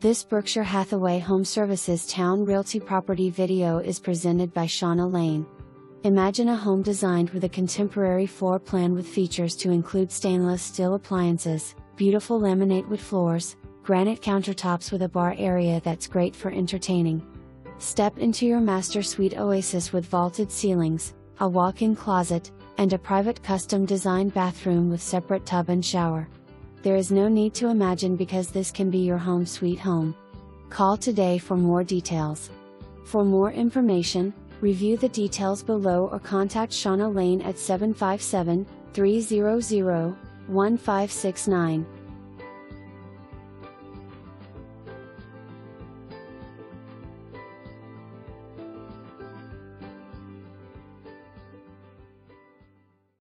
This Berkshire Hathaway HomeServices Towne Realty property video is presented by Shauna Lane. Imagine a home designed with a contemporary floor plan with features to include stainless steel appliances, beautiful laminate wood floors, granite countertops with a bar area that's great for entertaining. Step into your master suite oasis with vaulted ceilings, a walk-in closet, and a private custom-designed bathroom with separate tub and shower. There is no need to imagine because this can be your home sweet home. Call today for more details. For more information, review the details below or contact Shauna Lane at 757-300-1569.